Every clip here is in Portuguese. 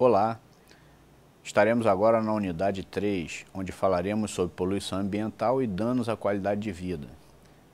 Olá, estaremos agora na unidade 3, onde falaremos sobre poluição ambiental e danos à qualidade de vida.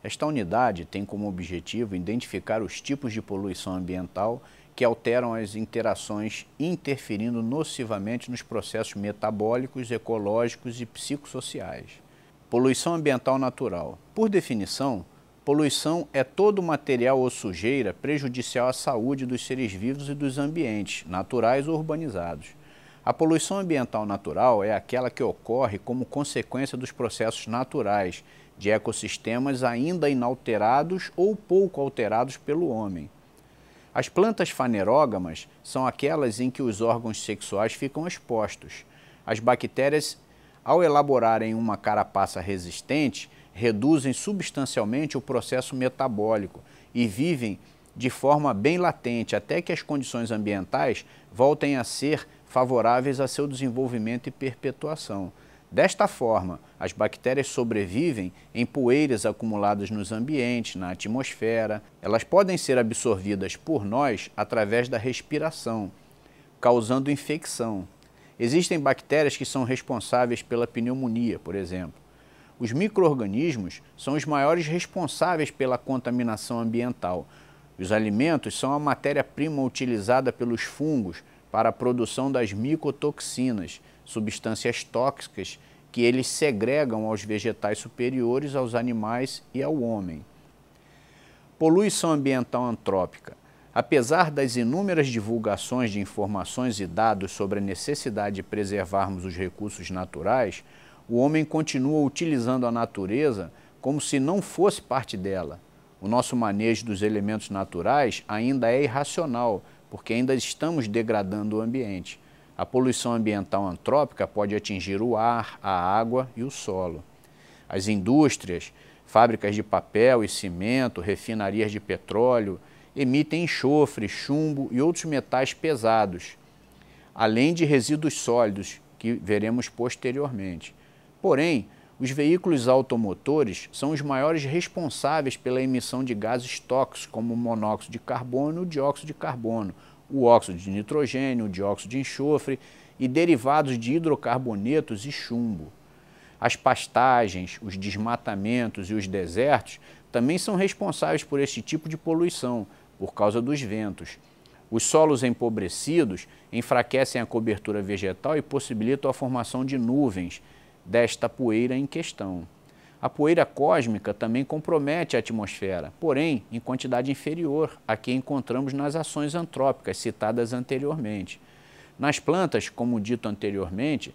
Esta unidade tem como objetivo identificar os tipos de poluição ambiental que alteram as interações, interferindo nocivamente nos processos metabólicos, ecológicos e psicossociais. Poluição ambiental natural. Por definição, poluição é todo material ou sujeira prejudicial à saúde dos seres vivos e dos ambientes, naturais ou urbanizados. A poluição ambiental natural é aquela que ocorre como consequência dos processos naturais de ecossistemas ainda inalterados ou pouco alterados pelo homem. As plantas fanerógamas são aquelas em que os órgãos sexuais ficam expostos. As bactérias, ao elaborarem uma carapaça resistente, reduzem substancialmente o processo metabólico e vivem de forma bem latente até que as condições ambientais voltem a ser favoráveis a seu desenvolvimento e perpetuação. Desta forma, as bactérias sobrevivem em poeiras acumuladas nos ambientes, na atmosfera. Elas podem ser absorvidas por nós através da respiração, causando infecção. Existem bactérias que são responsáveis pela pneumonia, por exemplo. Os micro-organismos são os maiores responsáveis pela contaminação ambiental. Os alimentos são a matéria-prima utilizada pelos fungos para a produção das micotoxinas, substâncias tóxicas que eles segregam aos vegetais superiores, aos animais e ao homem. Poluição ambiental antrópica. Apesar das inúmeras divulgações de informações e dados sobre a necessidade de preservarmos os recursos naturais, o homem continua utilizando a natureza como se não fosse parte dela. O nosso manejo dos elementos naturais ainda é irracional, porque ainda estamos degradando o ambiente. A poluição ambiental antrópica pode atingir o ar, a água e o solo. As indústrias, fábricas de papel e cimento, refinarias de petróleo, emitem enxofre, chumbo e outros metais pesados, além de resíduos sólidos, que veremos posteriormente. Porém, os veículos automotores são os maiores responsáveis pela emissão de gases tóxicos, como o monóxido de carbono e o dióxido de carbono, o óxido de nitrogênio, o dióxido de enxofre e derivados de hidrocarbonetos e chumbo. As pastagens, os desmatamentos e os desertos também são responsáveis por este tipo de poluição, por causa dos ventos. Os solos empobrecidos enfraquecem a cobertura vegetal e possibilitam a formação de nuvens desta poeira em questão. A poeira cósmica também compromete a atmosfera, porém em quantidade inferior à que encontramos nas ações antrópicas citadas anteriormente. Nas plantas, como dito anteriormente,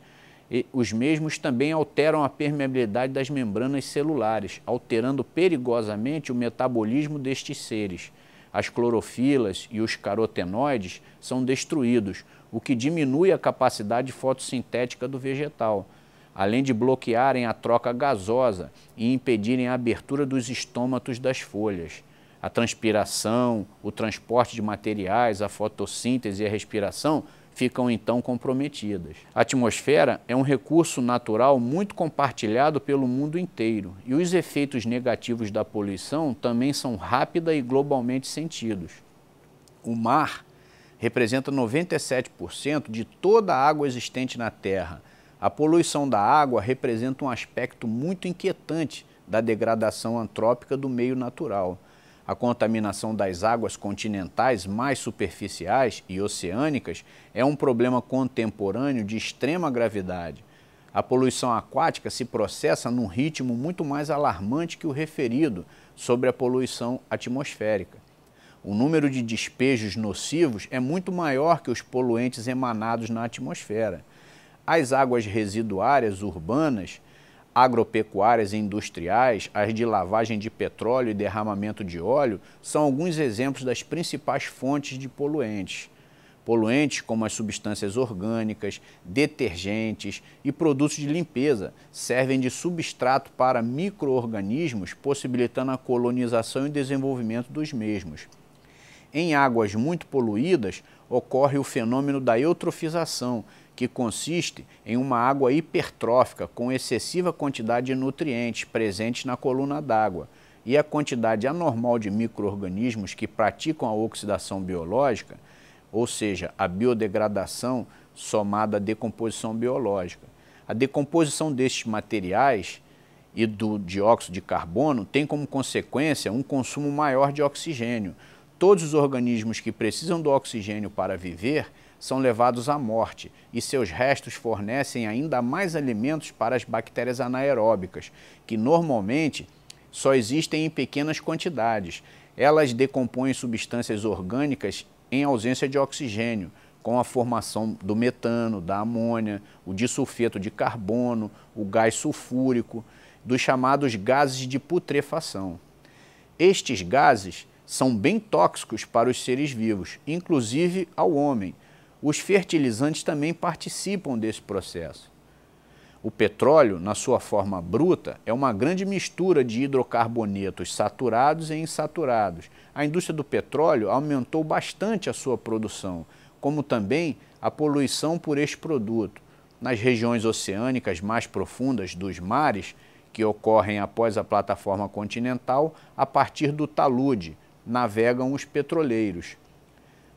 os mesmos também alteram a permeabilidade das membranas celulares, alterando perigosamente o metabolismo destes seres. As clorofilas e os carotenoides são destruídos, o que diminui a capacidade fotossintética do vegetal, além de bloquearem a troca gasosa e impedirem a abertura dos estômatos das folhas. A transpiração, o transporte de materiais, a fotossíntese e a respiração ficam então comprometidas. A atmosfera é um recurso natural muito compartilhado pelo mundo inteiro e os efeitos negativos da poluição também são rápida e globalmente sentidos. O mar representa 97% de toda a água existente na Terra. A poluição da água representa um aspecto muito inquietante da degradação antrópica do meio natural. A contaminação das águas continentais mais superficiais e oceânicas é um problema contemporâneo de extrema gravidade. A poluição aquática se processa num ritmo muito mais alarmante que o referido sobre a poluição atmosférica. O número de despejos nocivos é muito maior que os poluentes emanados na atmosfera. As águas residuárias urbanas, agropecuárias e industriais, as de lavagem de petróleo e derramamento de óleo, são alguns exemplos das principais fontes de poluentes. Poluentes como as substâncias orgânicas, detergentes e produtos de limpeza servem de substrato para micro-organismos, possibilitando a colonização e desenvolvimento dos mesmos. Em águas muito poluídas, ocorre o fenômeno da eutrofização, que consiste em uma água hipertrófica com excessiva quantidade de nutrientes presentes na coluna d'água e a quantidade anormal de micro-organismos que praticam a oxidação biológica ou seja, a biodegradação somada à decomposição biológica. A decomposição destes materiais e do dióxido de carbono tem como consequência um consumo maior de oxigênio. Todos os organismos que precisam do oxigênio para viver são levados à morte e seus restos fornecem ainda mais alimentos para as bactérias anaeróbicas, que normalmente só existem em pequenas quantidades. Elas decompõem substâncias orgânicas em ausência de oxigênio, com a formação do metano, da amônia, o disulfeto de carbono, o gás sulfúrico, dos chamados gases de putrefação. Estes gases são bem tóxicos para os seres vivos, inclusive ao homem. Os fertilizantes também participam desse processo. O petróleo, na sua forma bruta, é uma grande mistura de hidrocarbonetos saturados e insaturados. A indústria do petróleo aumentou bastante a sua produção, como também a poluição por este produto. Nas regiões oceânicas mais profundas dos mares, que ocorrem após a plataforma continental, a partir do talude, navegam os petroleiros.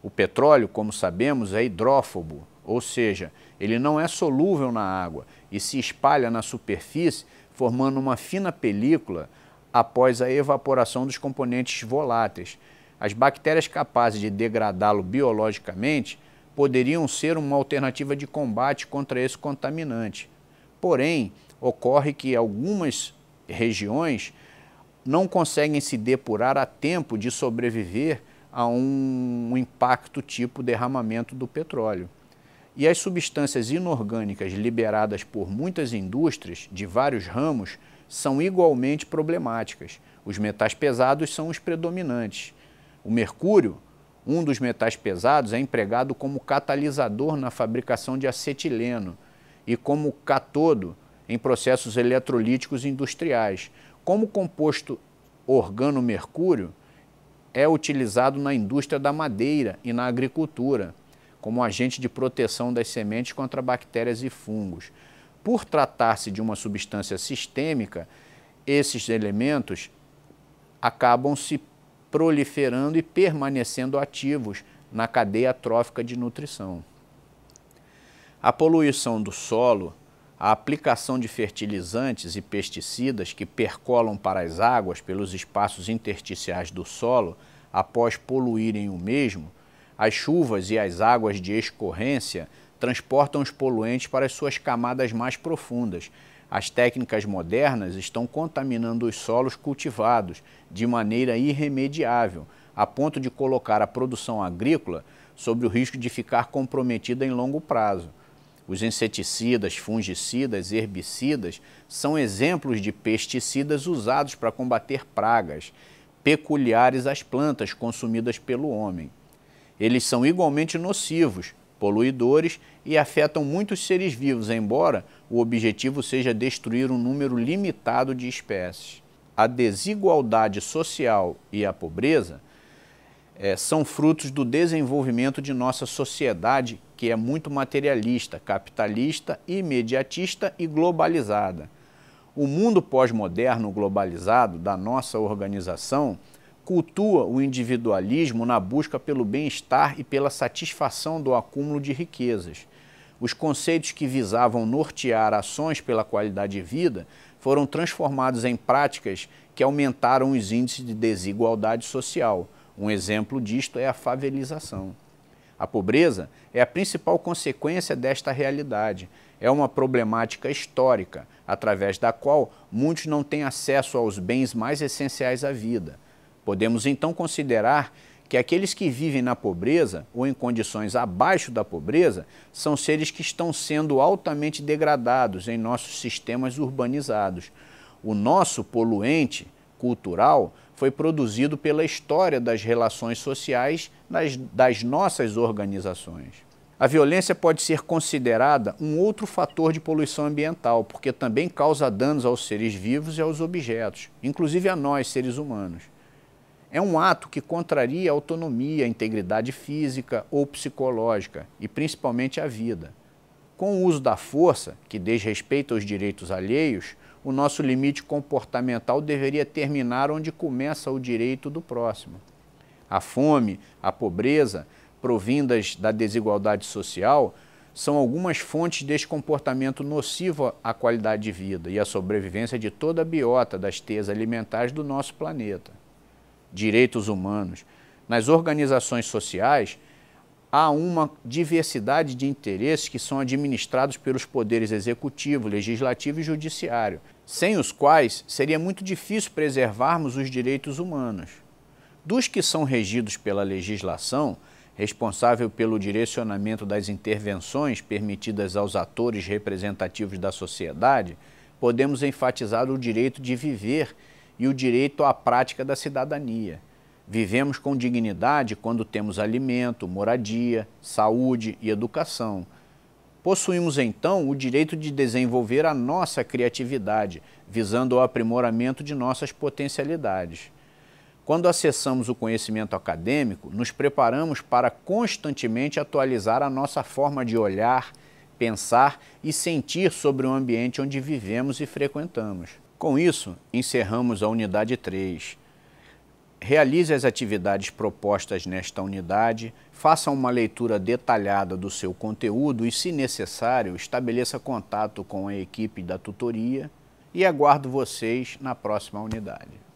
O petróleo, como sabemos, é hidrófobo, ou seja, ele não é solúvel na água e se espalha na superfície, formando uma fina película após a evaporação dos componentes voláteis. As bactérias capazes de degradá-lo biologicamente poderiam ser uma alternativa de combate contra esse contaminante. Porém, ocorre que algumas regiões não conseguem se depurar a tempo de sobreviver a um impacto tipo derramamento do petróleo. E as substâncias inorgânicas liberadas por muitas indústrias de vários ramos são igualmente problemáticas. Os metais pesados são os predominantes. O mercúrio, um dos metais pesados, é empregado como catalisador na fabricação de acetileno e como cátodo em processos eletrolíticos industriais. Como composto organomercúrio, é utilizado na indústria da madeira e na agricultura, como agente de proteção das sementes contra bactérias e fungos. Por tratar-se de uma substância sistêmica, esses elementos acabam se proliferando e permanecendo ativos na cadeia trófica de nutrição. A poluição do solo, a aplicação de fertilizantes e pesticidas que percolam para as águas pelos espaços intersticiais do solo após poluírem o mesmo, as chuvas e as águas de escorrência transportam os poluentes para as suas camadas mais profundas. As técnicas modernas estão contaminando os solos cultivados de maneira irremediável, a ponto de colocar a produção agrícola sob o risco de ficar comprometida em longo prazo. Os inseticidas, fungicidas, herbicidas são exemplos de pesticidas usados para combater pragas peculiares às plantas consumidas pelo homem. Eles são igualmente nocivos, poluidores e afetam muitos seres vivos, embora o objetivo seja destruir um número limitado de espécies. A desigualdade social e a pobreza são frutos do desenvolvimento de nossa sociedade, que é muito materialista, capitalista, imediatista e globalizada. O mundo pós-moderno globalizado da nossa organização cultua o individualismo na busca pelo bem-estar e pela satisfação do acúmulo de riquezas. Os conceitos que visavam nortear ações pela qualidade de vida foram transformados em práticas que aumentaram os índices de desigualdade social. Um exemplo disto é a favelização. A pobreza é a principal consequência desta realidade. É uma problemática histórica, através da qual muitos não têm acesso aos bens mais essenciais à vida. Podemos então considerar que aqueles que vivem na pobreza ou em condições abaixo da pobreza são seres que estão sendo altamente degradados em nossos sistemas urbanizados. O nosso poluente cultural foi produzido pela história das relações sociais das nossas organizações. A violência pode ser considerada um outro fator de poluição ambiental, porque também causa danos aos seres vivos e aos objetos, inclusive a nós, seres humanos. É um ato que contraria a autonomia, a integridade física ou psicológica e principalmente a vida. Com o uso da força, que desrespeita os direitos alheios, o nosso limite comportamental deveria terminar onde começa o direito do próximo. A fome, a pobreza, provindas da desigualdade social, são algumas fontes deste comportamento nocivo à qualidade de vida e à sobrevivência de toda a biota das teias alimentares do nosso planeta. Direitos humanos. Nas organizações sociais, há uma diversidade de interesses que são administrados pelos poderes executivo, legislativo e judiciário, sem os quais seria muito difícil preservarmos os direitos humanos. Dos que são regidos pela legislação, responsável pelo direcionamento das intervenções permitidas aos atores representativos da sociedade, podemos enfatizar o direito de viver e o direito à prática da cidadania. Vivemos com dignidade quando temos alimento, moradia, saúde e educação. Possuímos, então, o direito de desenvolver a nossa criatividade, visando o aprimoramento de nossas potencialidades. Quando acessamos o conhecimento acadêmico, nos preparamos para constantemente atualizar a nossa forma de olhar, pensar e sentir sobre o ambiente onde vivemos e frequentamos. Com isso, encerramos a unidade 3. Realize as atividades propostas nesta unidade, faça uma leitura detalhada do seu conteúdo e, se necessário, estabeleça contato com a equipe da tutoria e aguardo vocês na próxima unidade.